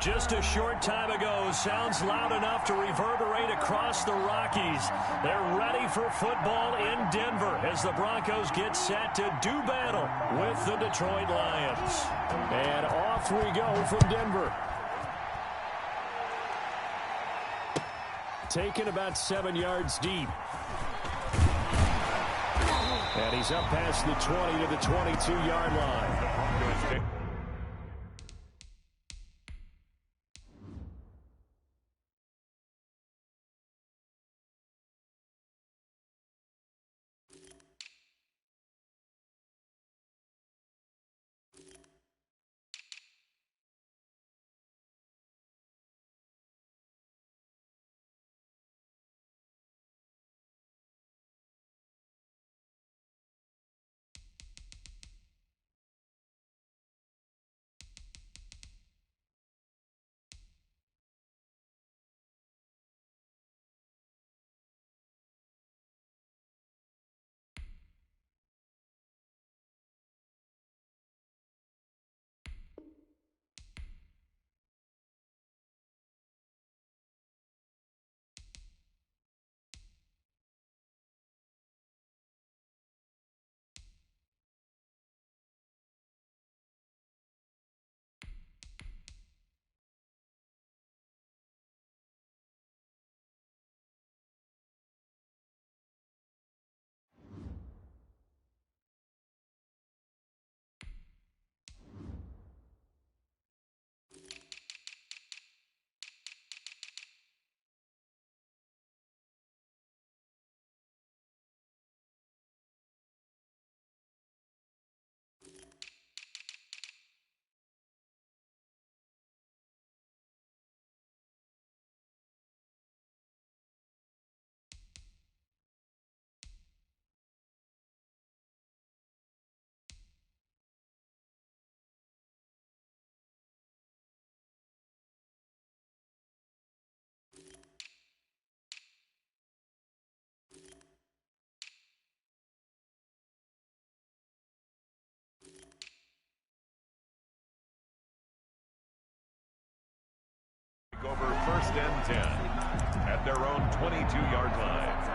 Just a short time ago, sounds loud enough to reverberate across the Rockies. They're ready for football in Denver as the Broncos get set to do battle with the Detroit Lions. And off we go from Denver. Taken about 7 yards deep. And he's up past the 20 to the 22-yard line. Over 1st and 10 at their own 22-yard line.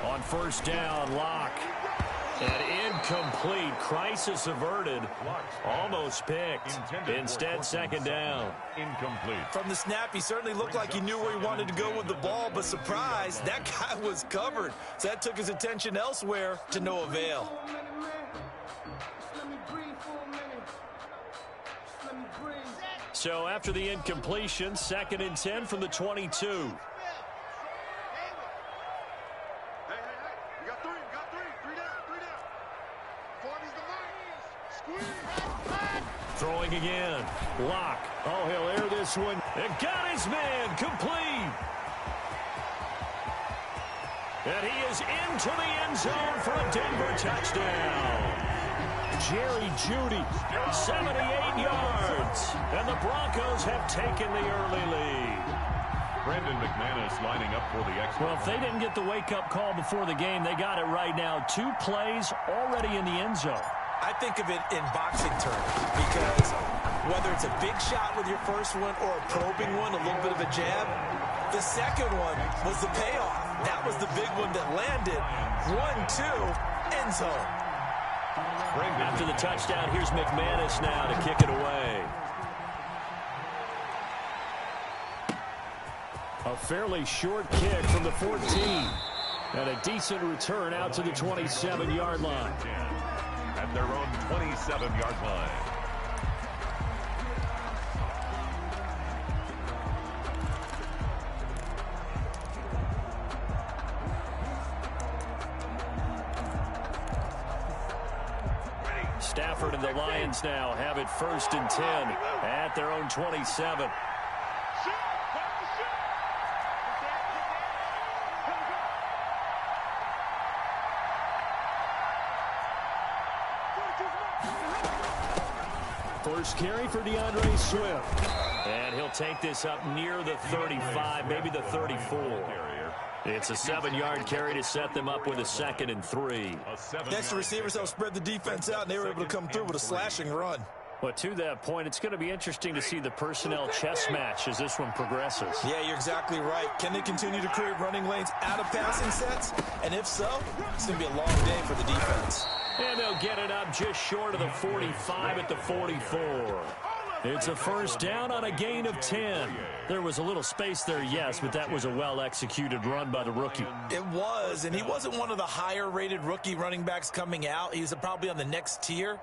On 1st down, Locke. And incomplete. Crisis averted. Almost picked. Instead, 2nd down. Incomplete. From the snap, he certainly looked like he knew where he wanted to go with the ball, but surprise, that guy was covered. So that took his attention elsewhere to no avail. So after the incompletion, 2nd and 10 from the 22. Throwing again. Locke. Oh, he'll air this one. And got his man. Complete. And he is into the end zone for a Denver touchdown. Jerry Jeudy, 78 yards. And the Broncos have taken the early lead. Brandon McManus lining up for the extra. Well, if they didn't get the wake-up call before the game, they got it right now. 2 plays already in the end zone. I think of it in boxing terms because whether it's a big shot with your first one or a probing one, a little bit of a jab, the second one was the payoff. That was the big one that landed. 1-2, end zone. After the touchdown, here's McManus now to kick it away. A fairly short kick from the 14. And a decent return out to the 27-yard line. At their own 27-yard line. Stafford and the Lions now have it 1st and 10 at their own 27. First carry for DeAndre Swift. And he'll take this up near the 35, maybe the 34. It's a 7-yard carry to set them up with a 2nd and 3. Next, the receivers helped spread the defense out, and they were able to come through with a slashing run. But to that point, it's going to be interesting to see the personnel chess match as this one progresses. Yeah, you're exactly right. Can they continue to create running lanes out of passing sets? And if so, it's going to be a long day for the defense. And they'll get it up just short of the 45 at the 44. It's a 1st down on a gain of 10. There was a little space there, yes, but that was a well-executed run by the rookie. It was, and he wasn't one of the higher-rated rookie running backs coming out. He's probably on the next tier.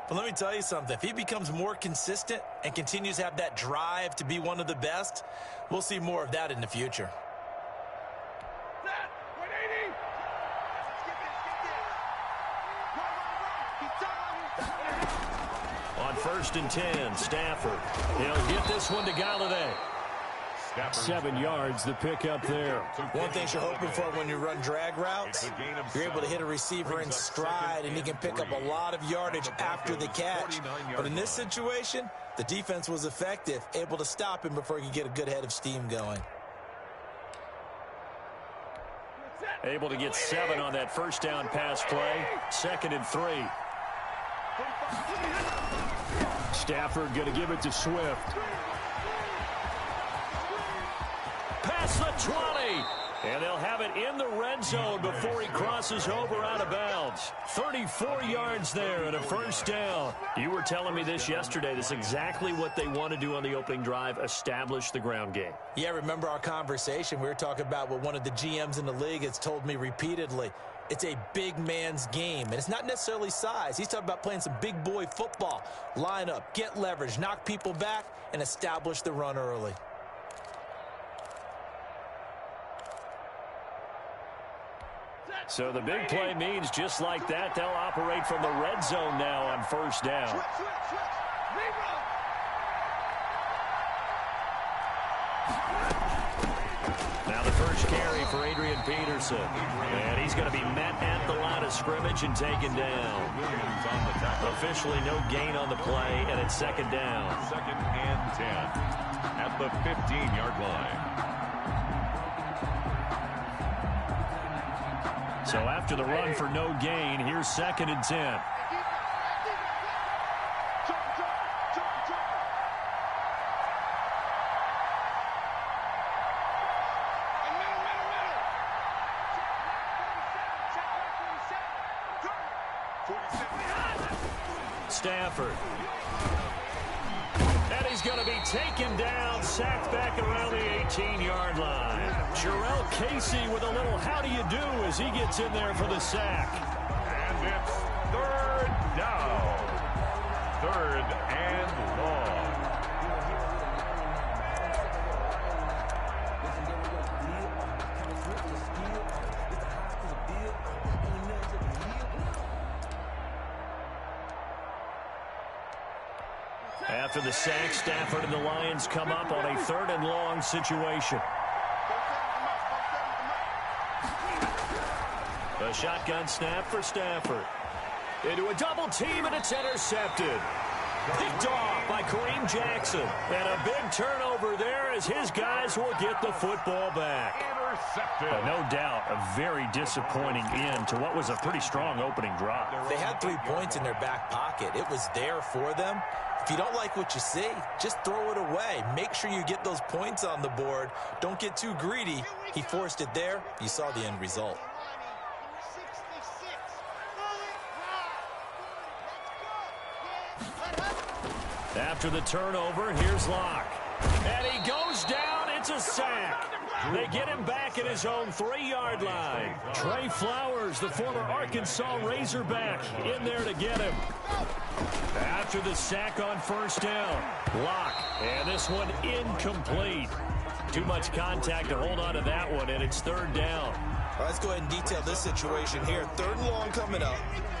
But let me tell you something. If he becomes more consistent and continues to have that drive to be one of the best, we'll see more of that in the future. On 1st and 10, Stafford. He'll get this one to Galladay. 7 yards, the pickup there. One thing you're hoping for when you run drag routes, you're able to hit a receiver in stride, and he can pick up a lot of yardage after the catch. But in this situation, the defense was effective, able to stop him before he could get a good head of steam going. Able to get 7 on that 1st down pass play. 2nd and 3. Stafford going to give it to Swift. Past the 20. And they'll have it in the red zone before he crosses over out of bounds. 34 yards there and a 1st down. You were telling me this yesterday. This is exactly what they want to do on the opening drive, establish the ground game. Yeah, remember our conversation. We were talking about what one of the GMs in the league has told me repeatedly. It's a big man's game, and it's not necessarily size. He's talking about playing some big boy football. Line up, get leverage, knock people back, and establish the run early. So the big play means just like that, they'll operate from the red zone now on 1st down. Now the first carry for Adrian Peterson. And he's going to be met at the line of scrimmage and taken down. Officially no gain on the play, and it's 2nd down. 2nd and 10 at the 15-yard line. So after the run for no gain, here's 2nd and 10. Stafford. And he's going to be taken down, sacked back around the 18-yard line. Jarrell Casey with a little how do you do as he gets in there for the sack. And it's 3rd down. 3rd and long. After the sack, Stafford and the Lions come up on a 3rd and long situation. A shotgun snap for Stafford. Into a double team, and it's intercepted. Picked off by Kareem Jackson. And a big turnover there as his guys will get the football back. But no doubt, a very disappointing end to what was a pretty strong opening drive. They had 3 points in their back pocket. It was there for them. If you don't like what you see, just throw it away. Make sure you get those points on the board. Don't get too greedy. He forced it there. You saw the end result. After the turnover, here's Locke. And he goes down. It's a sack. They get him back at his own 3-yard line. Trey Flowers, the former Arkansas Razorback, in there to get him. After the sack on 1st down, Locke. And this one incomplete. Too much contact to hold on to that one, and it's 3rd down. All right, let's go ahead and detail this situation here. 3rd and long coming up.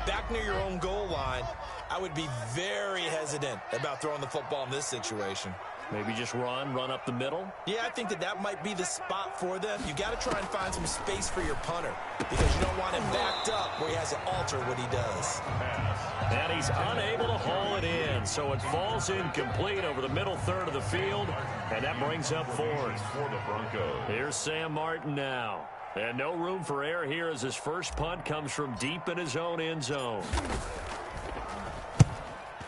Back near your own goal line. I would be very hesitant about throwing the football in this situation. Maybe just run up the middle? Yeah, I think that might be the spot for them. You got to try and find some space for your punter because you don't want him backed up where he has to alter what he does. And he's unable to haul it in, so it falls incomplete over the middle third of the field, and that brings up fourth. For the Broncos. Here's Sam Martin now. And no room for error here as his first punt comes from deep in his own end zone.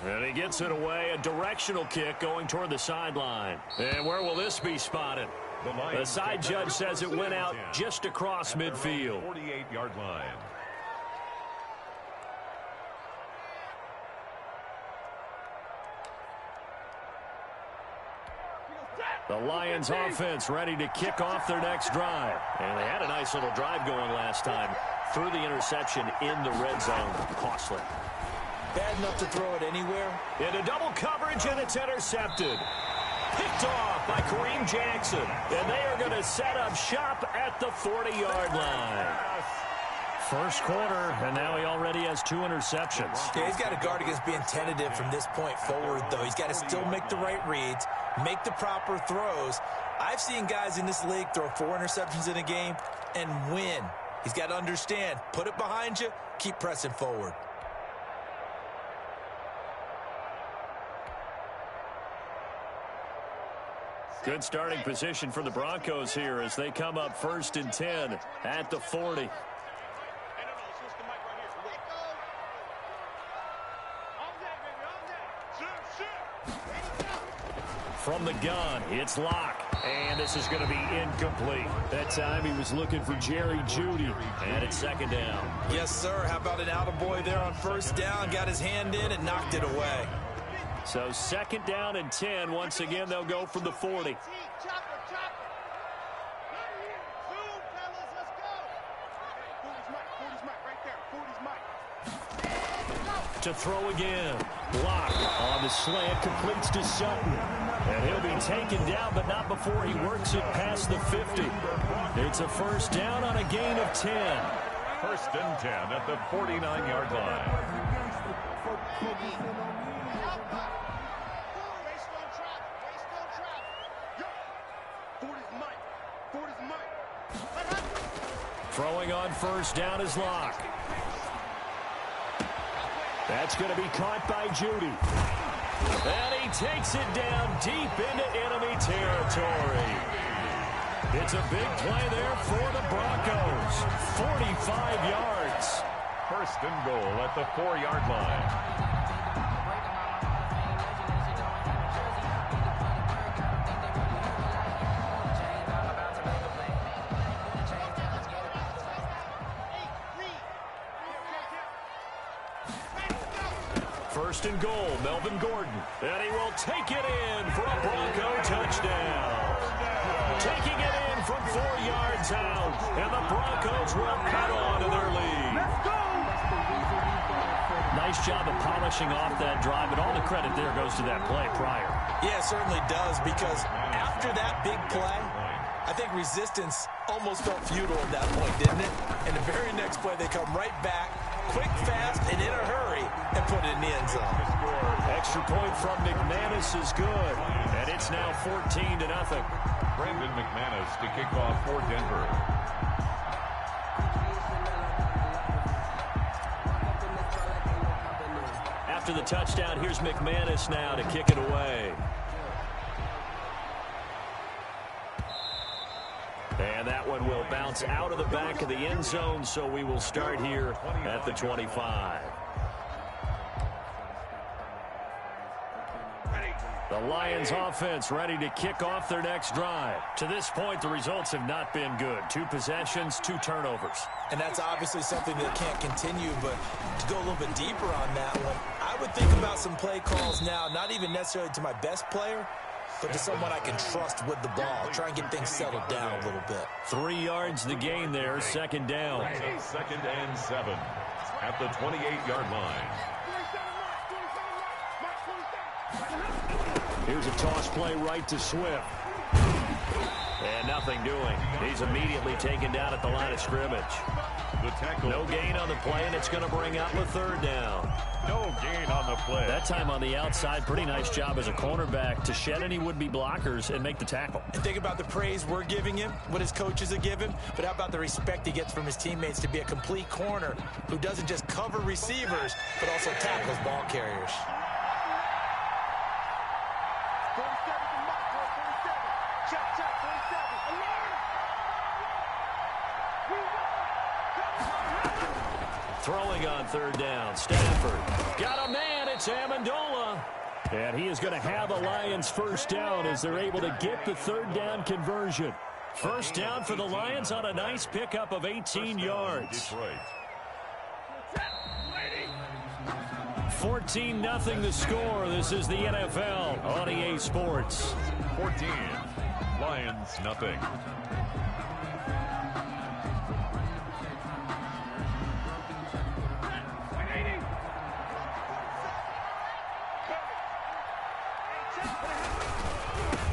And he gets it away, a directional kick going toward the sideline. And where will this be spotted? The side judge says it went out just across midfield. 48-yard line. The Lions offense ready to kick off their next drive. And they had a nice little drive going last time. Threw the interception in the red zone. Costly. Bad enough to throw it anywhere. Into double coverage, and it's intercepted. Picked off by Kareem Jackson. And they are going to set up shop at the 40-yard line. First quarter, and now he already has 2 interceptions. Yeah, he's got to guard against being tentative from this point forward, though. He's got to still make the right reads, make the proper throws. I've seen guys in this league throw 4 interceptions in a game and win. He's got to understand, put it behind you, keep pressing forward. Good starting position for the Broncos here as they come up 1st and 10 at the 40. From the gun, it's Locke. And this is going to be incomplete. That time he was looking for Jerry Jeudy. And it's 2nd down. Yes, sir. How about an attaboy there on 1st down? Got his hand in and knocked it away. So 2nd down and 10. Once again, they'll go from the 40. To throw again. Block on the slant, completes to Sutton. And he'll be taken down, but not before he works it past the 50. It's a 1st down on a gain of 10. 1st and 10 at the 49-yard line. Throwing on 1st down is Locke. That's going to be caught by Jeudy. And he takes it down deep into enemy territory. It's a big play there for the Broncos. 45 yards. 1st and goal at the 4-yard line. First and goal, Melvin Gordon. And he will take it in for a Bronco touchdown. Taking it in from 4 yards out. And the Broncos will add on to their lead. Nice job of polishing off that drive, and all the credit there goes to that play prior. Yeah, it certainly does, because after that big play, I think resistance almost felt futile at that point, didn't it? And the very next play, they come right back, quick, fast, and in a hurry, and put it in the end zone. Extra point from McManus is good, and it's now 14-0. Brandon McManus to kick off for Denver. After the touchdown, here's McManus now to kick it away. And that one will bounce out of the back of the end zone, so we will start here at the 25. The Lions offense ready to kick off their next drive. To this point, the results have not been good. 2 possessions, 2 turnovers. And that's obviously something that can't continue, but to go a little bit deeper on that one, I would think about some play calls now, not even necessarily to my best player, but to someone I can trust with the ball. Try and get things settled down a little bit. 3 yards the gain there, 2nd down. 2nd and 7 at the 28-yard line. Here's a toss play right to Swift. And nothing doing. He's immediately taken down at the line of scrimmage. The tackle. No gain on the play, and it's going to bring up a third down. No gain on the play. That time on the outside, pretty nice job as a cornerback to shed any would-be blockers and make the tackle. And think about the praise we're giving him, what his coaches are giving, but how about the respect he gets from his teammates to be a complete corner who doesn't just cover receivers, but also tackles ball carriers. Throwing on third down, Stafford. Got a man, it's Amendola. And he is going to have a Lions first down as they're able to get the third down conversion. First down for the Lions on a nice pickup of 18 yards. 14-0 the score. This is the NFL on EA Sports. 14. Lions, nothing.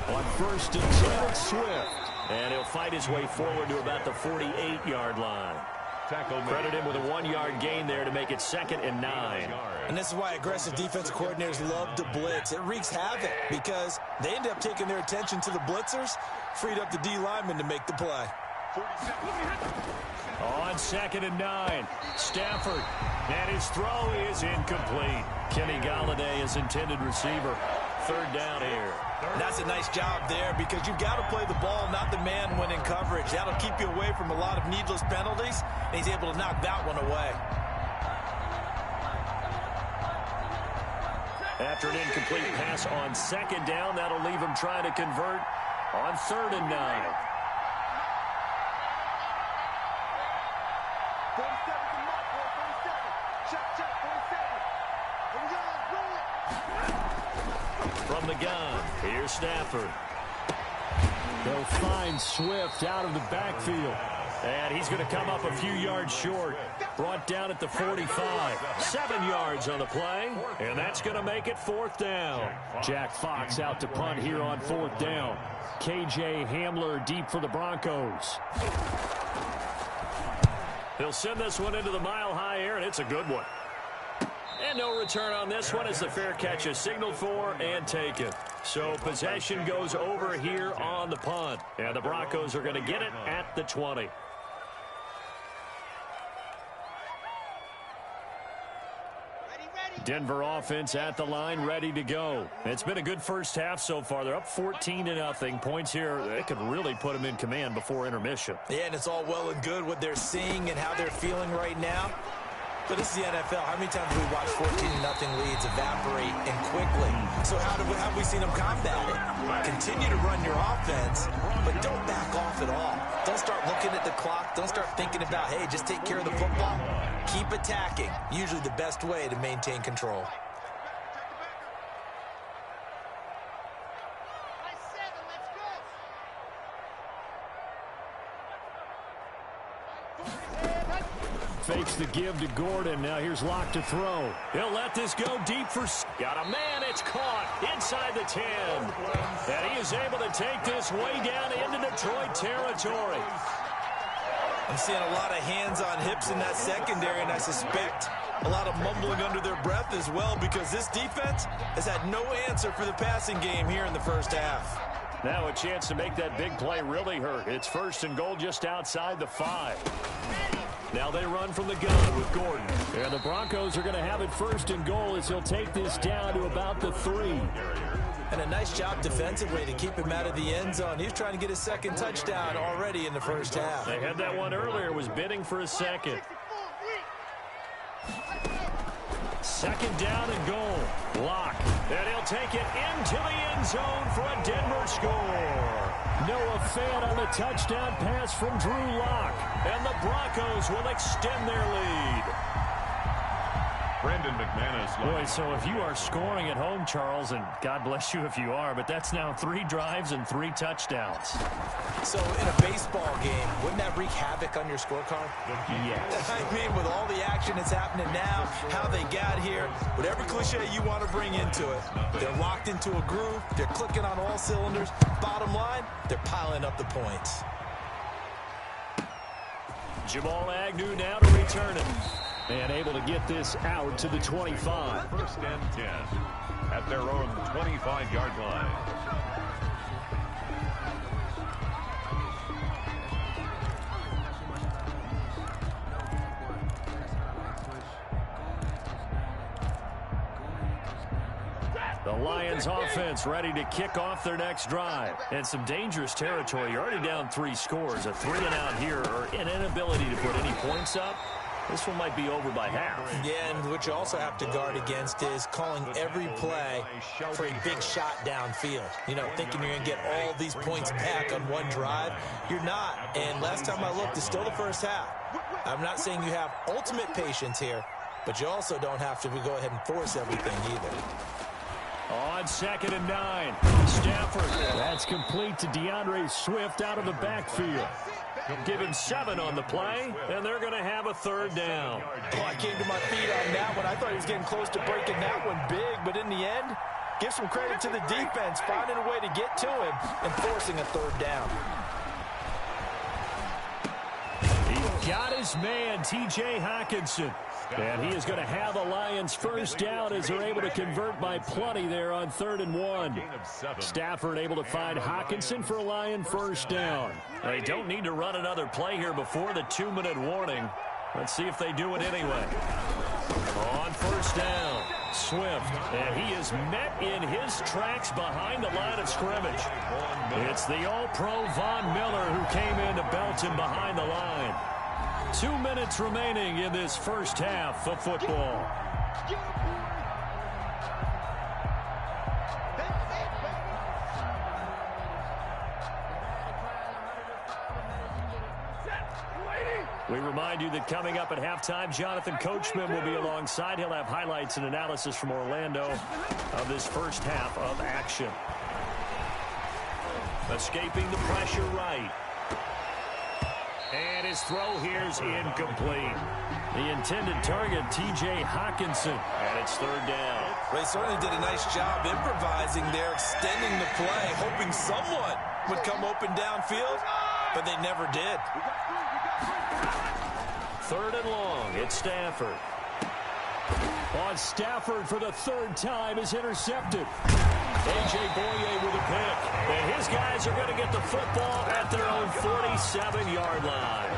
On first and 10, it's Swift. And he'll fight his way forward to about the 48-yard line. Credit him with a 1-yard gain there to make it 2nd and 9. And this is why aggressive defensive coordinators love to blitz. It wreaks havoc because they end up taking their attention to the blitzers, freed up the D lineman to make the play. On 2nd and 9, Stafford. And his throw is incomplete. Kenny Galladay is intended receiver. Third down here. And that's a nice job there because you've got to play the ball, not the man when in coverage. That'll keep you away from a lot of needless penalties, and he's able to knock that one away. After an incomplete pass on 2nd down, that'll leave him trying to convert on 3rd and 9. From the gun, here's Stafford. They'll find Swift out of the backfield. And he's going to come up a few yards short. Brought down at the 45. 7 yards on the play. And that's going to make it 4th down. Jack Fox out to punt here on 4th down. KJ Hamler deep for the Broncos. He'll send this one into the mile-high air, and it's a good one. And no return on this one as the fair catch is signaled for and taken. So possession goes over here on the punt. And the Broncos are going to get it at the 20. Denver offense at the line, ready to go. It's been a good first half so far. They're up 14-0. Points here, they could really put them in command before intermission. Yeah, and it's all well and good what they're seeing and how they're feeling right now. But this is the NFL. How many times have we watched 14-0 leads evaporate and quickly? So how have we seen them combat it? Continue to run your offense, but don't back off at all. Don't start looking at the clock. Don't start thinking about, hey, just take care of the football. Keep attacking. Usually the best way to maintain control. Fakes the give to Gordon. Now here's Locke to throw. He'll let this go deep for... Got a man. It's caught inside the 10. And he is able to take this way down into Detroit territory. I'm seeing a lot of hands on hips in that secondary, and I suspect a lot of mumbling under their breath as well because this defense has had no answer for the passing game here in the first half. Now a chance to make that big play really hurt. It's 1st and goal just outside the 5. Now they run from the gun with Gordon. And the Broncos are going to have it 1st and goal as he'll take this down to about the 3. And a nice job defensively to keep him out of the end zone. He's trying to get his 2nd touchdown already in the first half. They had that one earlier, was bidding for a 2nd. 2nd down and goal. Locke. And he'll take it into the end zone for a Denver score. Noah Fant on the touchdown pass from Drew Lock. And the Broncos will extend their lead. Brandon McManus. Boy, so if you are scoring at home, Charles, and God bless you if you are, but that's now 3 drives and 3 touchdowns. So in a baseball game, wouldn't that wreak havoc on your scorecard? Yes. I mean, with all the action that's happening now, how they got here, whatever cliche you want to bring into it, they're locked into a groove, they're clicking on all cylinders. Bottom line, they're piling up the points. Jamal Agnew now to return it. And able to get this out to the 25. First and 10 at their own 25-yard line. The Lions offense ready to kick off their next drive. And some dangerous territory. You're already down 3 scores. A 3-and-out here or an inability to put any points up. This one might be over by half. Yeah, and what you also have to guard against is calling every play for a big shot downfield. You know, thinking you're going to get all these points back on one drive. You're not. And last time I looked, it's still the first half. I'm not saying you have ultimate patience here, but you also don't have to go ahead and force everything either. On 2nd and 9, Stafford. That's complete to DeAndre Swift out of the backfield. Give him 7 on the play, and they're going to have a 3rd down. Oh, I came to my feet on that one. I thought he was getting close to breaking that one big, but in the end, give some credit to the defense, finding a way to get to him and forcing a 3rd down. He got his man, T.J. Hockenson. And he is going to have a Lions 1st down as they're able to convert by plenty there on 3rd and 1. Stafford able to find Hockenson for a Lion 1st down. They don't need to run another play here before the 2-minute warning. Let's see if they do it anyway. On 1st down, Swift. And he is met in his tracks behind the line of scrimmage. It's the All-Pro Von Miller who came in to belt him behind the line. 2 minutes remaining in this first half of football. We remind you that coming up at halftime, Jonathan Coachman will be alongside. He'll have highlights and analysis from Orlando of this first half of action. Escaping the pressure right. And his throw here is incomplete. The intended target, T.J. Hockenson, and it's 3rd down. They certainly did a nice job improvising there, extending the play, hoping someone would come open downfield, but they never did. 3rd and long, it's Stafford. On Stafford for the 3rd time is intercepted. A.J. Boye with a pick. And his guys are going to get the football at their own 47-yard line.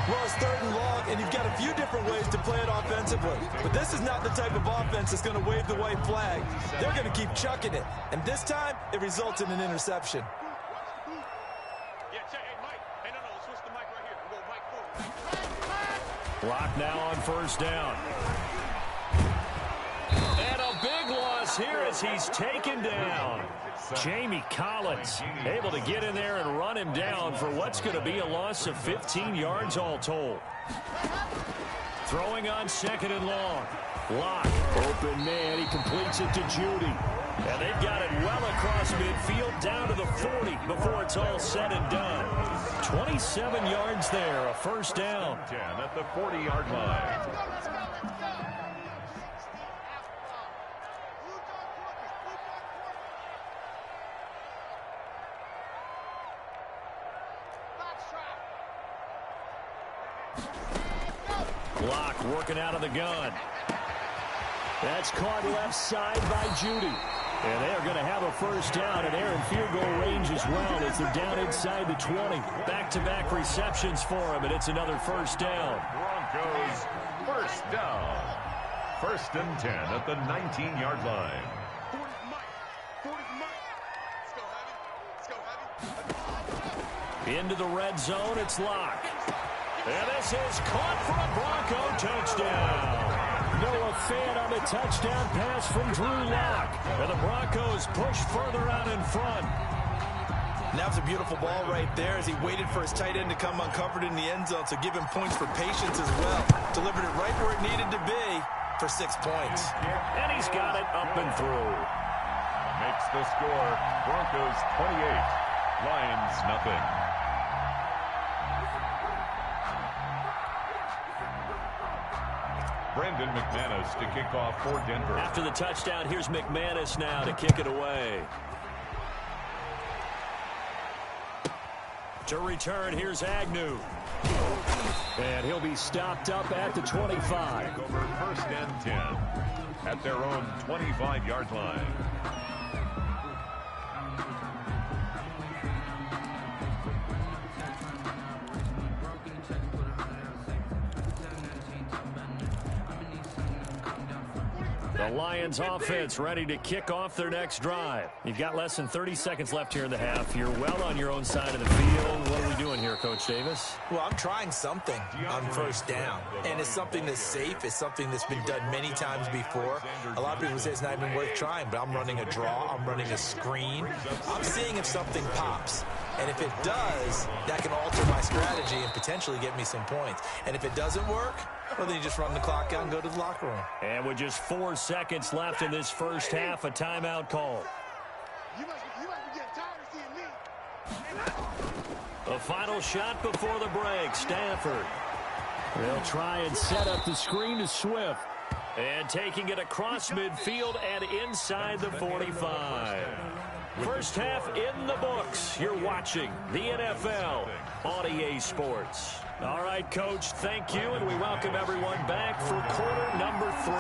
Well, it's 3rd and long, and you've got a few different ways to play it offensively. But this is not the type of offense that's going to wave the white flag. They're going to keep chucking it. And this time, it results in an interception. Block now on 1st down. And a big loss here as he's taken down. Jamie Collins able to get in there and run him down for what's going to be a loss of 15 yards all told. Throwing on 2nd and long. Lock, open man, he completes it to Judy. And they've got it well across midfield down to the 40 before it's all said and done. 27 yards there, a 1st down. 10 at the 40-yard line. Block working out of the gun. That's caught left side by Judy. And they're going to have a 1st down, and they're in field goal range as well as they're down inside the 20. Back-to-back receptions for him, and it's another 1st down. Broncos 1st down. 1st and 10 at the 19-yard line. Into the red zone, it's Lock. And this is caught for a Bronco touchdown. Noah Fant on the touchdown pass from Drew Lock. And the Broncos push further out in front. And that was a beautiful ball right there as he waited for his tight end to come uncovered in the end zone. So give him points for patience as well. Delivered it right where it needed to be. for 6 points. And he's got it up and through. Makes the score Broncos 28, Lions nothing. Brandon McManus to kick off for Denver. After the touchdown, here's McManus now to kick it away. To return, here's Agnew. And he'll be stopped up at the 25. Over 1st and 10 at their own 25-yard line. The Lions offense ready to kick off their next drive. You've got less than 30 seconds left here in the half. You're well on your own side of the field. What are we doing here, Coach Davis? Well, I'm trying something on 1st down. And it's something that's safe. It's something that's been done many times before. A lot of people say it's not even worth trying, but I'm running a draw. I'm running a screen. I'm seeing if something pops. And if it does, that can alter my strategy and potentially get me some points. And if it doesn't work, well, then you just run the clock out and go to the locker room. And with just 4 seconds left in this first half, a timeout call. You must be getting tired of seeing me. The final shot before the break, Stafford. They'll try and set up the screen to Swift. And taking it across midfield and inside the 45. First half in the books. You're watching the NFL on EA Sports. All right, Coach, thank you, and we welcome everyone back for quarter number 3.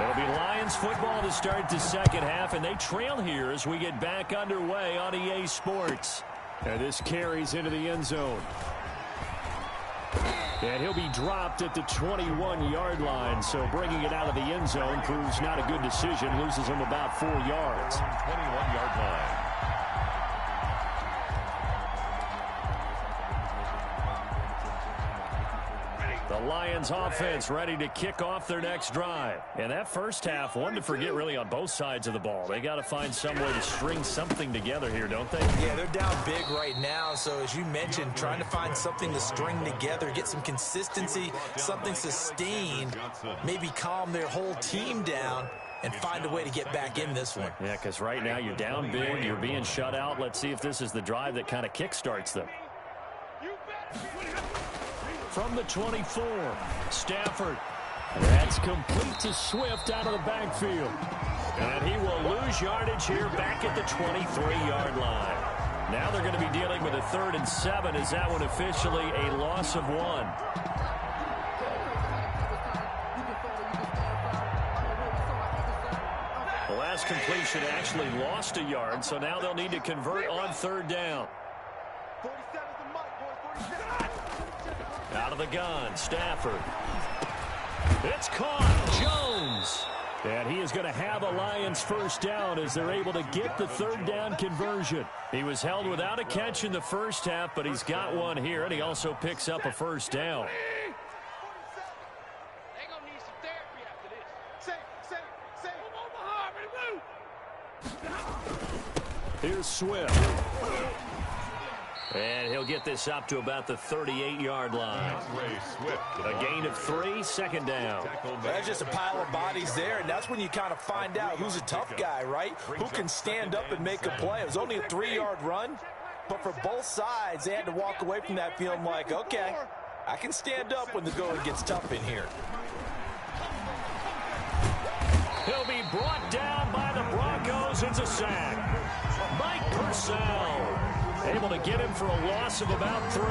It'll be Lions football to start the second half, and they trail here as we get back underway on EA Sports. And this carries into the end zone. And he'll be dropped at the 21-yard line, so bringing it out of the end zone proves not a good decision. Loses him about 4 yards. 21-yard line. The Lions offense ready to kick off their next drive. And that first half, one to forget really on both sides of the ball. They got to find some way to string something together here, don't they? Yeah, they're down big right now. So as you mentioned, trying to find something to string together, get some consistency, something sustained, maybe calm their whole team down and find a way to get back in this one. Yeah, because right now you're down big, you're being shut out. Let's see if this is the drive that kind of kickstarts them. From the 24, Stafford. That's complete to Swift out of the backfield. And he will lose yardage here back at the 23-yard line. Now they're going to be dealing with a 3rd and 7. Is that one officially a loss of 1? The last completion actually lost a yard, so now they'll need to convert on 3rd down. Out of the gun, Stafford. It's caught, Jones. And he is going to have a Lions first down as they're able to get the 3rd down conversion. He was held without a catch in the first half, but he's got one here, and he also picks up a first down. They're going to need some therapy after this. Say. Here's Swift. And he'll get this up to about the 38-yard line. A gain of 3, 2nd down. That's just a pile of bodies there, and that's when you kind of find out who's a tough guy, right? Who can stand up and make a play. It was only a 3-yard run, but for both sides, they had to walk away from that feeling like, okay, I can stand up when the going gets tough in here. He'll be brought down by the Broncos. It's a sack. Mike Purcell able to get him for a loss of about 3.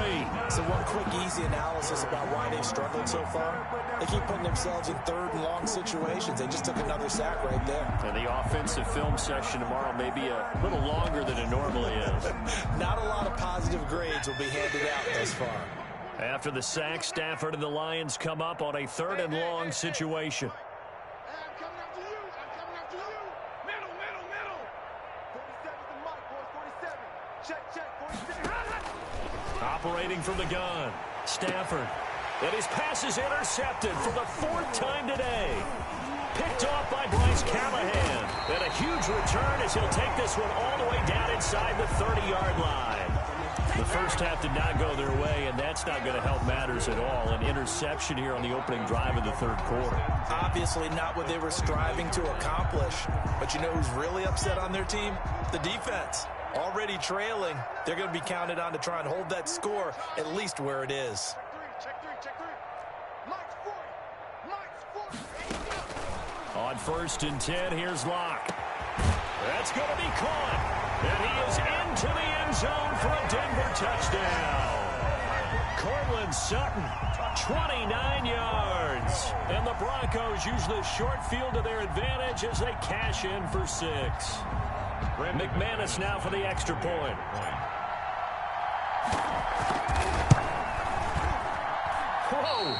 So one quick, easy analysis about why they've struggled so far. They keep putting themselves in 3rd and long situations. They just took another sack right there. And the offensive film session tomorrow may be a little longer than it normally is. Not a lot of positive grades will be handed out thus far. After the sack, Stafford and the Lions come up on a 3rd and long situation. I'm coming after you. Middle. 47's the mic, boys. 47. Check. 47. Operating from the gun, Stafford. And his pass is intercepted for the 4th time today. Picked off by Bryce Callahan. And a huge return as he'll take this one all the way down inside the 30-yard line. The first half did not go their way, and that's not going to help matters at all. An interception here on the opening drive of the third quarter. Obviously not what they were striving to accomplish. But you know who's really upset on their team? The defense. Already trailing. They're going to be counted on to try and hold that score at least where it is. Check three. Mike's 40. On 1st and 10, here's Locke. That's going to be caught. And he is into the end zone for a Denver touchdown. Cortland Sutton, 29 yards. And the Broncos use the short field to their advantage as they cash in for 6. McManus now for the extra point. Whoa!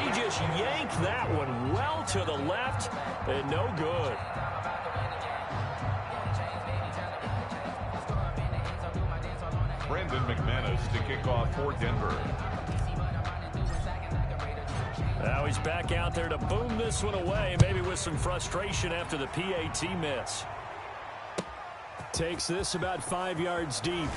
He just yanked that one well to the left and no good. Brandon McManus to kick off for Denver. Now he's back out there to boom this one away, maybe with some frustration after the PAT miss. Takes this about 5 yards deep.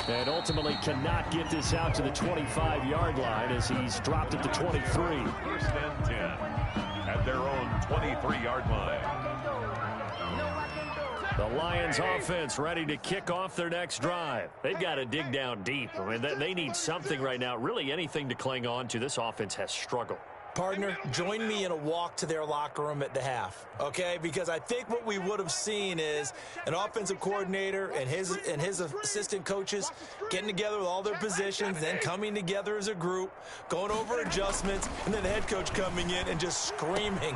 And ultimately cannot get this out to the 25-yard line as he's dropped it to 23. 1st and 10 at their own 23-yard line. The Lions offense ready to kick off their next drive. They've got to dig down deep. I mean, they need something right now, really anything to cling on to. This offense has struggled. Partner, join me in a walk to their locker room at the half, okay? Because I think what we would have seen is an offensive coordinator and his assistant coaches getting together with all their positions, then coming together as a group, going over adjustments, and then the head coach coming in and just screaming,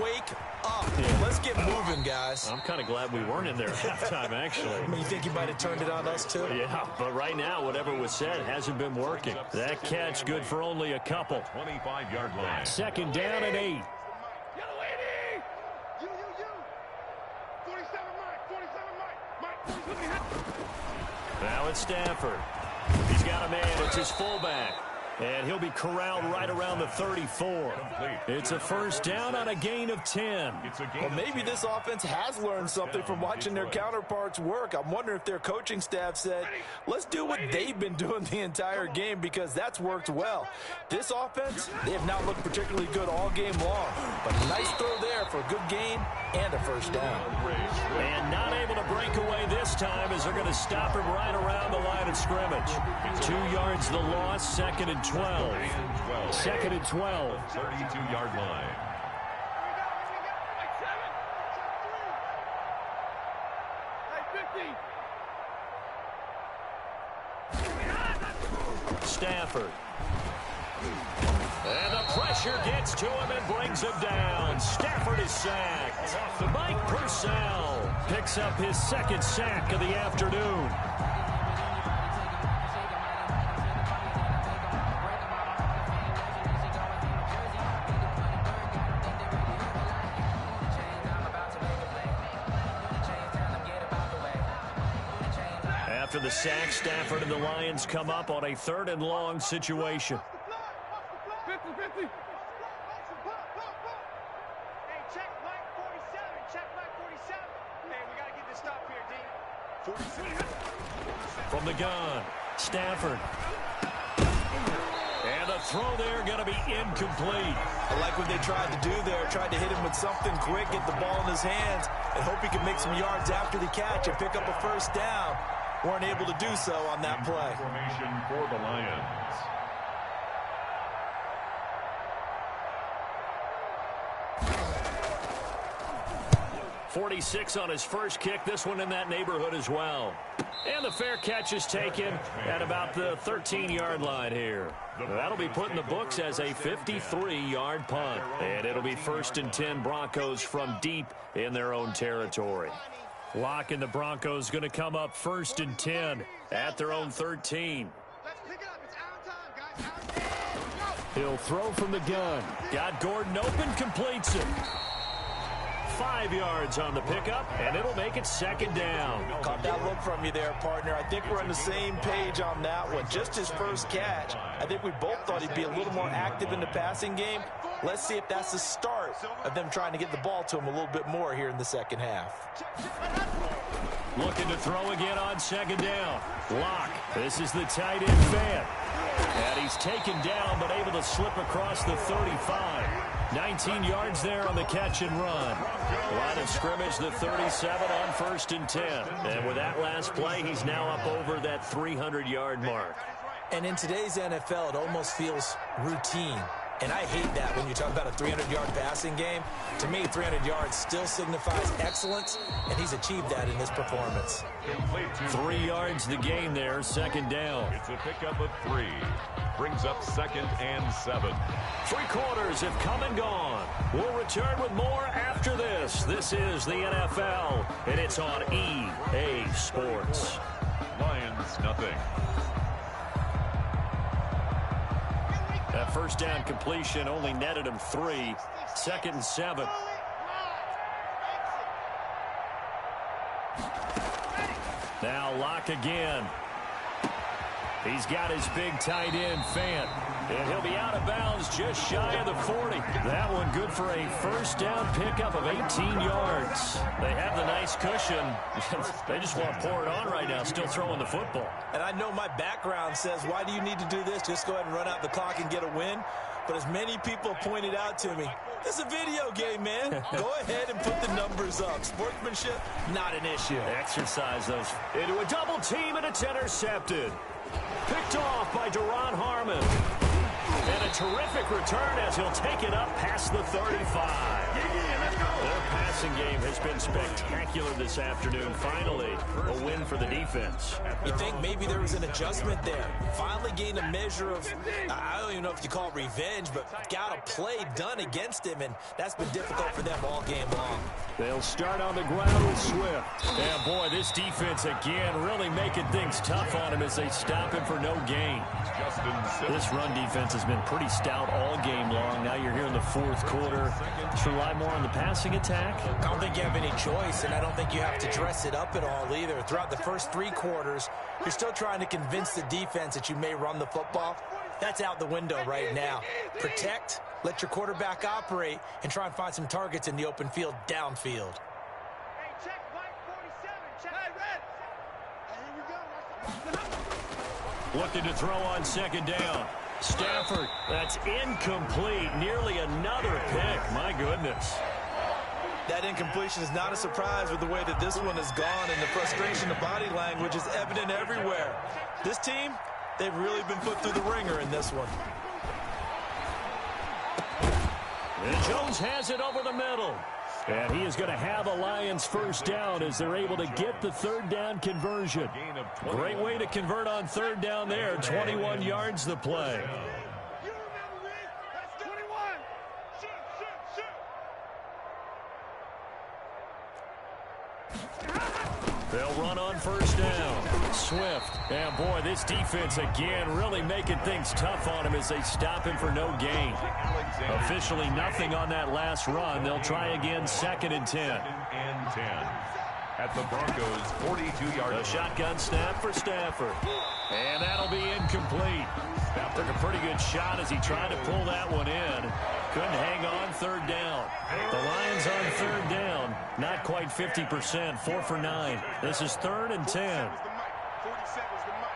"Wake up. Let's get moving, guys." I'm kind of glad we weren't in there at halftime, actually. You think you might have turned it on us, too? Yeah, but right now, whatever was said hasn't been working. That catch good for only a couple. 25-yard line. 2nd down and 8. You. 47 Mike. Now it's Stafford. He's got a man. It's his fullback. And he'll be corralled right around the 34. It's a 1st down on a gain of 10. Well, maybe this offense has learned something from watching their counterparts work. I'm wondering if their coaching staff said, let's do what they've been doing the entire game, because that's worked well. This offense, they have not looked particularly good all game long. But nice throw there for a good gain and a 1st down. And not able to break away this time as they're going to stop him right around the line of scrimmage. 2 yards the loss, 2nd and 12. 2nd and 12. 32-yard line. Stafford. And the pressure gets to him and brings him down. Stafford is sacked. Mike Purcell picks up his 2nd sack of the afternoon. After the sack, Stafford and the Lions come up on a 3rd and long situation. 50. Hey, check Mike 47. Check Mike 47. Hey, we got to get this stop here, D. 46. From the gun, Stafford. And the throw there going to be incomplete. I like what they tried to do there. Tried to hit him with something quick, get the ball in his hands, and hope he can make some yards after the catch and pick up a 1st down. Weren't able to do so on that play. Formation for the Lions. .46 on his first kick. This one in that neighborhood as well. And the fair catch is taken at about the 13-yard line here. That'll be put in the books as a 53-yard punt. And it'll be 1st and 10 Broncos from deep in their own territory. Locke and the Broncos going to come up 1st and 10 at their own 13. Let's pick it up. It's out time, guys. He'll throw from the gun. Got Gordon open, completes it. 5 yards on the pickup, and it'll make it second down. Caught that look from you there, partner. I think we're on the same page on that one. Just his first catch. I think we both thought he'd be a little more active in the passing game. Let's see if that's the start of them trying to get the ball to him a little bit more here in the second half. Looking to throw again on second down. Lock. This is the tight end Fant. And he's taken down, but able to slip across the 35. 19 yards there on the catch and run. Line of scrimmage, the 37 on 1st and 10. And with that last play, he's now up over that 300-yard mark. And in today's NFL, it almost feels routine. And I hate that when you talk about a 300-yard passing game. To me, 300 yards still signifies excellence, and he's achieved that in this performance. 3 yards the gain there, second down. It's a pickup of 3. Brings up 2nd and 7. 3 quarters have come and gone. We'll return with more after this. This is the NFL, and it's on EA Sports. Lions, nothing. That first down completion only netted him 3. 2nd and 7. Now Lock again. He's got his big tight end, Fant. And he'll be out of bounds just shy of the 40. That one good for a first down pickup of 18 yards. They have the nice cushion. They just want to pour it on right now, still throwing the football. And I know my background says, why do you need to do this? Just go ahead and run out the clock and get a win. But as many people pointed out to me, it's a video game, man. Go ahead and put the numbers up. Sportsmanship, not an issue. Exercise those into a double team, and it's intercepted. Picked off by Duron Harmon. And a terrific return as he'll take it up past the 35. Their passing game has been spectacular this afternoon. Finally, a win for the defense. You think maybe there was an adjustment there. Finally gained a measure of, I don't even know if you call it revenge, but got a play done against him, and that's been difficult for them all game long. They'll start on the ground with Swift. And boy, this defense again really making things tough on him as they stop him for no gain. This run defense has been pretty stout all game long. Now you're here in the 4th quarter. Let's rely more on the passing attack. I don't think you have any choice, and I don't think you have to dress it up at all either. Throughout the first 3 quarters, you're still trying to convince the defense that you may run the football. That's out the window right now. Protect, let your quarterback operate, and try and find some targets in the open field downfield. Hey, check Mike 47. Check. Hey, red. Here we go. Looking to throw on second down. Stafford, that's incomplete. Nearly another pick. My goodness. That incompletion is not a surprise with the way that this one has gone, and the frustration of body language is evident everywhere. This team, they've really been put through the ringer in this one. And Jones has it over the middle. And he is going to have a Lions first down as they're able to get the 3rd down conversion. Great way to convert on 3rd down there. 21 yards the play. You remember, Rick? That's 21. Shoot, shoot, shoot. They'll run on first down. Swift. And boy, this defense again really making things tough on him as they stop him for no gain. Officially nothing on that last run. They'll try again 2nd and 10. 2nd and 10. At the Broncos' 42-yard line. A shotgun snap for Stafford. And that'll be incomplete. Took a pretty good shot as he tried to pull that one in. Couldn't hang on 3rd down. The Lions on 3rd down. Not quite 50%. 4 for 9. This is 3rd and 10. 47's the mic.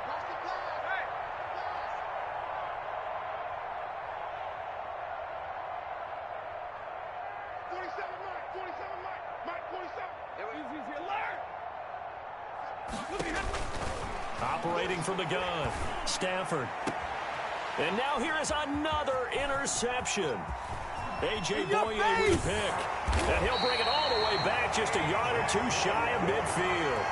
Watch the glass. Hey. 47 Mike. 47 Mike. Mike 47. Easy alert. Look at him. Operating from the gun. Stafford. And now here is another interception. A.J. Boye with a pick. And he'll bring it all the way back just a yard or 2 shy of midfield.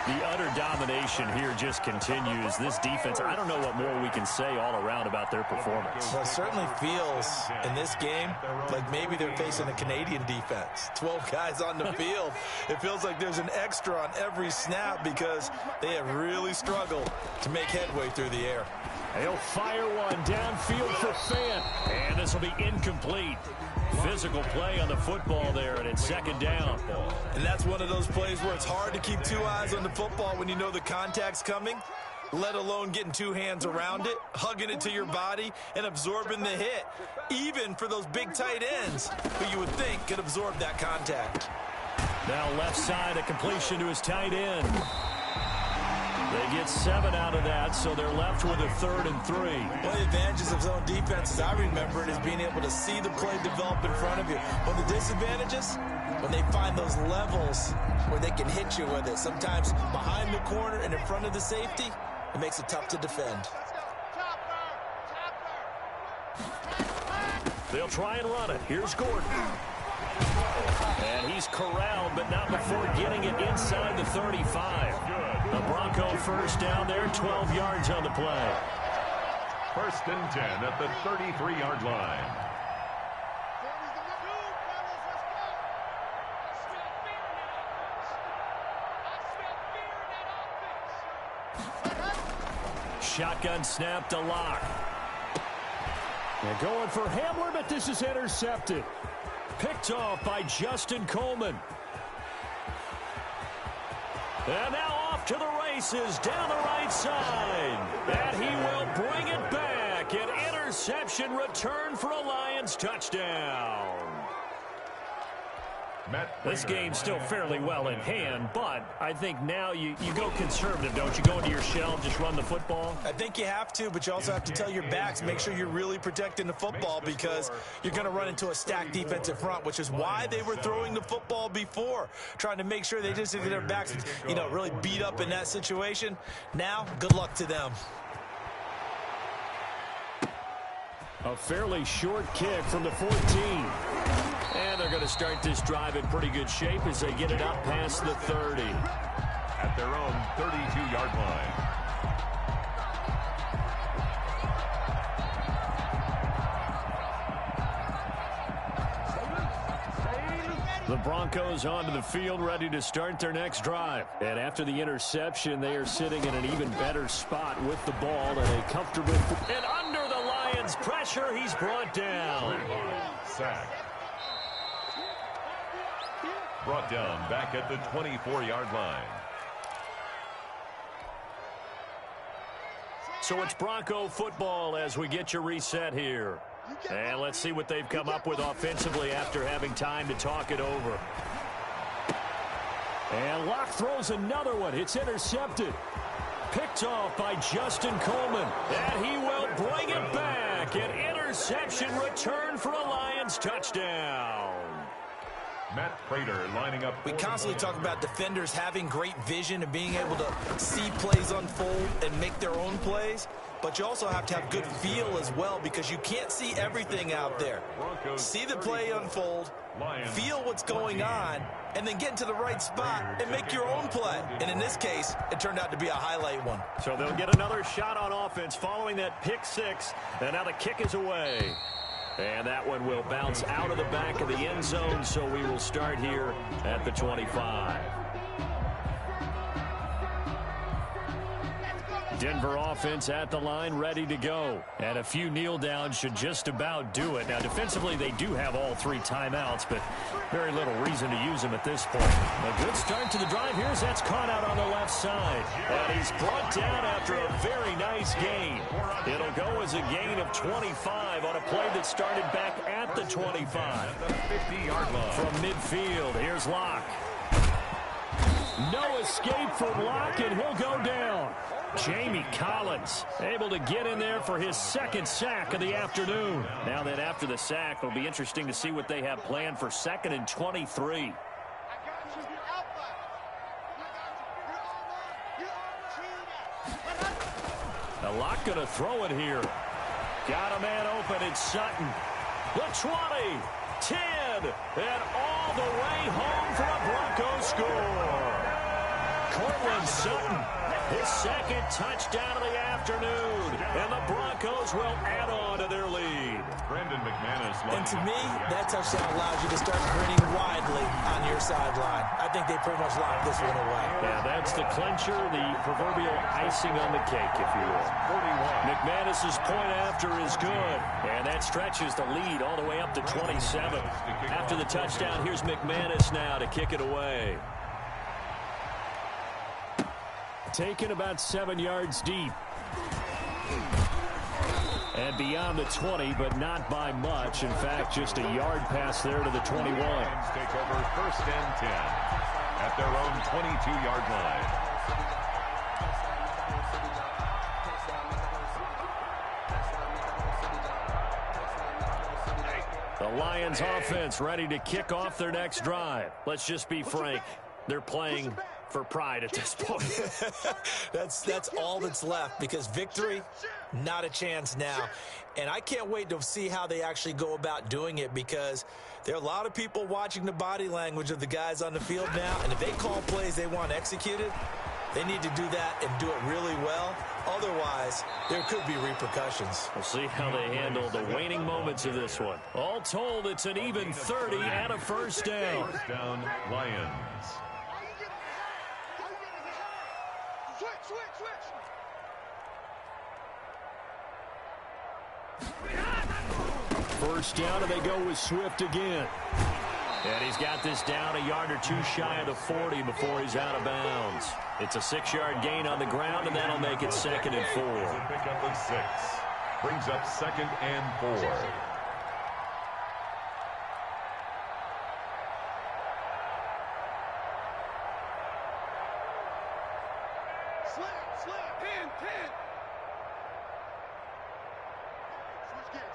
The utter domination here just continues. This defense, I don't know what more we can say all around about their performance. Well, it certainly feels in this game like maybe they're facing a Canadian defense. 12 guys on the field. It feels like there's an extra on every snap because they have really struggled to make headway through the air. He'll fire one downfield for Fant. And this will be incomplete. Physical play on the football there, and it's second down. And that's one of those plays where it's hard to keep two eyes on the football when you know the contact's coming, let alone getting two hands around it, hugging it to your body, and absorbing the hit, even for those big tight ends who you would think could absorb that contact. Now left side, a completion to his tight end. They get 7 out of that, so they're left with a 3rd and 3. One of the advantages of zone defense, as I remember it, is being able to see the play develop in front of you. One of the disadvantages, when they find those levels where they can hit you with it, sometimes behind the corner and in front of the safety, it makes it tough to defend. They'll try and run it. Here's Gordon. And he's corralled, but not before getting it inside the 35. The Bronco first down there, 12 yards on the play. 1st and 10 at the 33-yard line. Shotgun snap to Locke. They're going for Hamler, but this is intercepted. Picked off by Justin Coleman. And now off to the races down the right side. And he will bring it back. An interception return for a Lions touchdown. This game's still fairly well in hand, but I think now you go conservative, don't you? Go into your shell, just run the football? I think you have to, but you also have to tell your backs, make sure you're really protecting the football because you're going to run into a stacked defensive front, which is why they were throwing the football before, trying to make sure they just get their backs, really beat up in that situation. Now, good luck to them. A fairly short kick from the 14. And they're going to start this drive in pretty good shape as they get it up past the 30. At their own 32-yard line. The Broncos onto the field, ready to start their next drive. And after the interception, they are sitting in an even better spot with the ball and a comfortable... And under the Lions' pressure, he's brought down. Sack. Brought down back at the 24-yard line. So it's Bronco football as we get you reset here. And let's see what they've come up with offensively after having time to talk it over. And Locke throws another one. It's intercepted. Picked off by Justin Coleman. And he will bring it back. An interception return for a Lions touchdown. Matt Prater lining up. We constantly talk about defenders having great vision and being able to see plays unfold and make their own plays. But you also have to have good feel as well because you can't see everything out there. See the play unfold, feel what's going on, and then get into the right spot and make your own play. And in this case, it turned out to be a highlight one. So they'll get another shot on offense following that pick six. And now the kick is away. And that one will bounce out of the back of the end zone, so we will start here at the 25. Denver offense at the line, ready to go. And a few kneel downs should just about do it. Now, defensively, they do have all 3 timeouts, but very little reason to use them at this point. A good start to the drive here as that's caught out on the left side. And he's brought down after a very nice gain. It'll go as a gain of 25 on a play that started back at the 25. The 50-yard line. From midfield, here's Locke. No escape from Locke, and he'll go down. Jamie Collins able to get in there for his 2nd sack of the afternoon. Now then, after the sack, it'll be interesting to see what they have planned for 2nd and 23. Now Locke going to throw it here. Got a man open. It's Sutton. The 20, 10, and all the way home for a Bronco score. Cortland Sutton, his second touchdown of the afternoon. And the Broncos will add on to their lead. Brandon McManus. And to me, that touchdown allows you to start grinning widely on your sideline. I think they pretty much locked this one away. Yeah, that's the clincher, the proverbial icing on the cake, if you will. 41. McManus's point after is good, and that stretches the lead all the way up to 27. After the touchdown, here's McManus now to kick it away. Taken about 7 yards deep. And beyond the 20, but not by much. In fact, just a yard pass there to the 21. Lions take over 1st and 10 at their own 22-yard line. The Lions offense ready to kick off their next drive. Let's just be frank. They're playing for pride at this point. That's all that's left, because victory, not a chance now. And I can't wait to see how they actually go about doing it, because there are a lot of people watching the body language of the guys on the field now, and if they call plays they want executed, they need to do that and do it really well. Otherwise, there could be repercussions. We'll see how they handle the waning moments of this one. All told, it's an even 30 and a first down. First down, Lions. First down, and they go with Swift again. And he's got this down a yard or two shy of the 40 before he's out of bounds. It's a 6-yard gain on the ground, and that'll make it 2nd and 4. Pickup of 6. Brings up 2nd and 4. Slam, pin.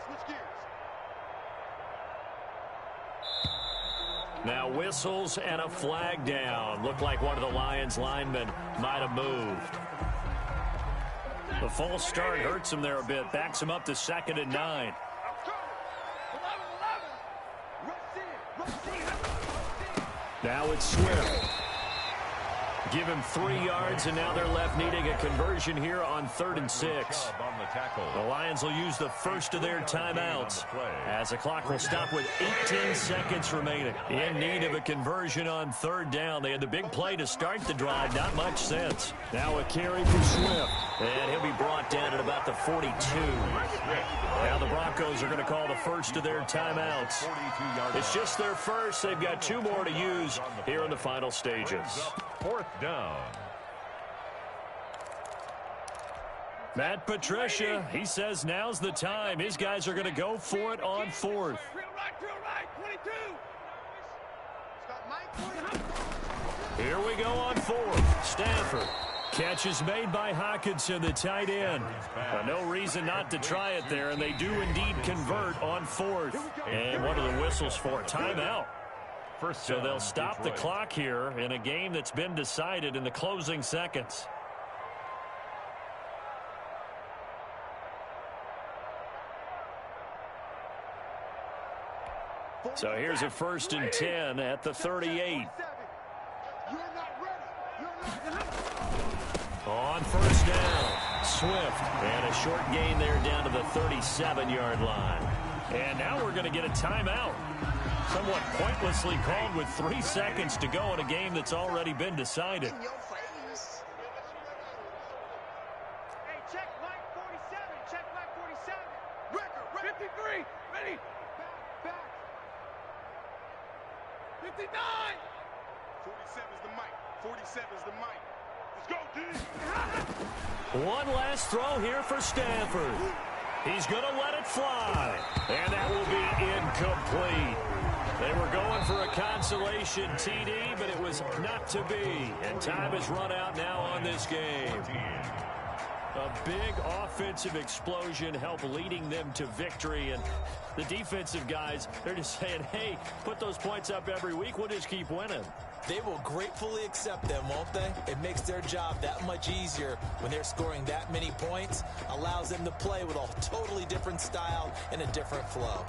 Switch gears. Now whistles and a flag down. Looked like one of the Lions linemen might have moved. The false start hurts him there a bit. Backs him up to 2nd and 9. Now it's Swift. Give him 3 yards, and now they're left needing a conversion here on 3rd and 6. The Lions will use the first of their timeouts as the clock will stop with 18 seconds remaining. In need of a conversion on 3rd down. They had the big play to start the drive. Not much sense. Now a carry for Swift. And he'll be brought down at about the 42. Now the Broncos are going to call the first of their timeouts. It's just their first. They've got 2 more to use here in the final stages. 4th down. Matt Patricia, he says now's the time. His guys are going to go for it on 4th. Drill right, 22. Here we go on 4th. Stanford. Catch is made by Hawkinson, the tight end. No reason not to try it there, and they do indeed convert on 4th. And one of the whistles for a timeout. So they'll stop the clock here in a game that's been decided in the closing seconds. So here's a 1st and 10 at the 38. On 1st down, Swift. And a short gain there down to the 37-yard line. And now we're going to get a timeout. Somewhat pointlessly called with 3 seconds to go in a game that's already been decided. Hey, check line 47. Check line 47. Record. 53. Ready. Back. 59. 47's the mic. 47's the mic. Let's go, D. One last throw here for Stanford. He's going to let it fly. And that will be incomplete. They were going for a consolation TD, but it was not to be. And time has run out now on this game. A big offensive explosion helped leading them to victory. And the defensive guys, they're just saying, hey, put those points up every week. We'll just keep winning. They will gratefully accept them, won't they? It makes their job that much easier when they're scoring that many points. Allows them to play with a totally different style and a different flow.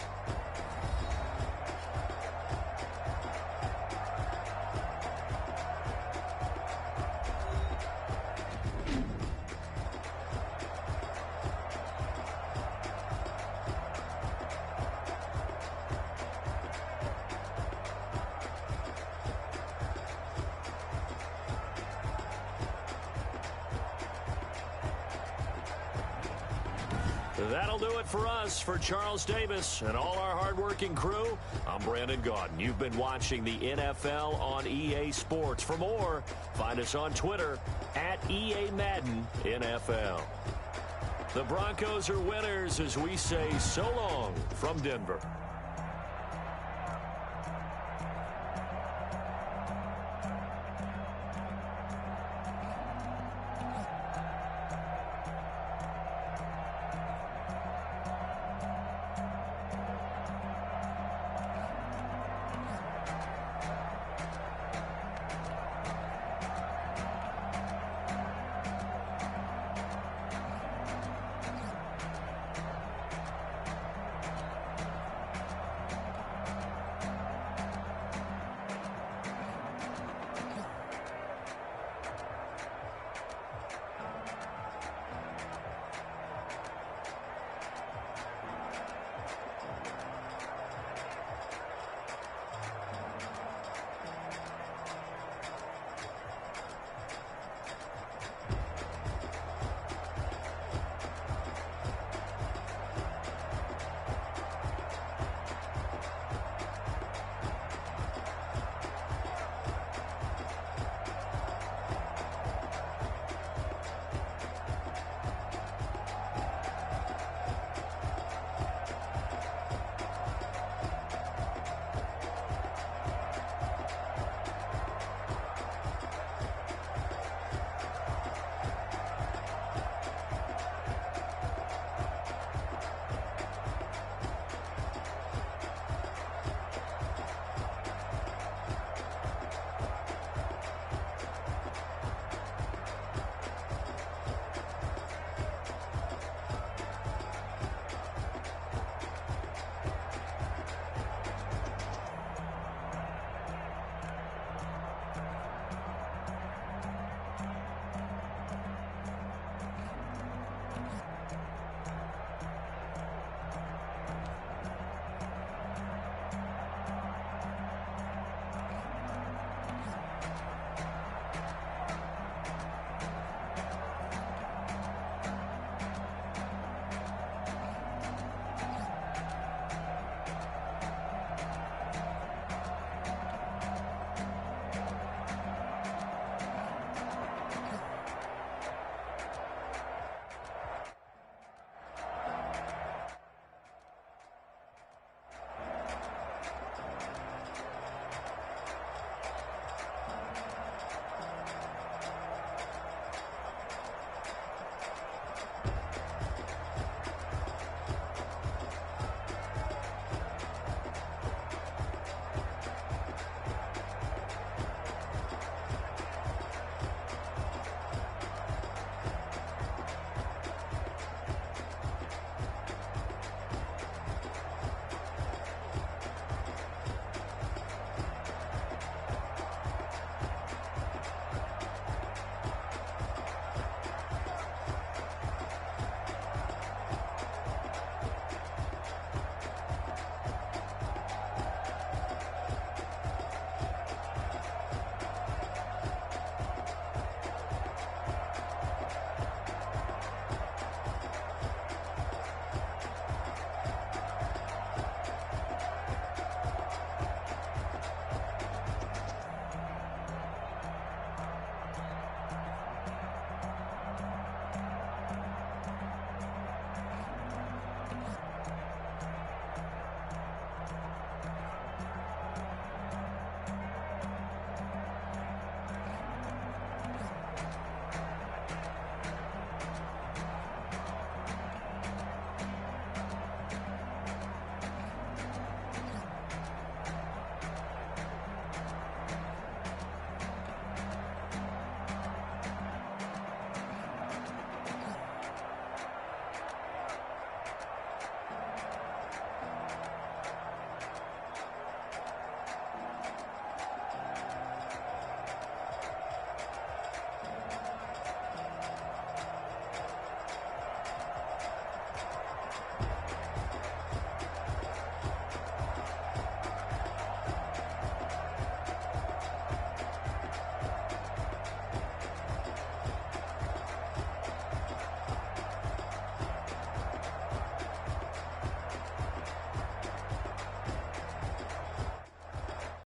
That'll do it for us. For Charles Davis and all our hardworking crew, I'm Brandon Gaudin. You've been watching the NFL on EA Sports. For more, find us on Twitter at EA Madden NFL. The Broncos are winners as we say so long from Denver.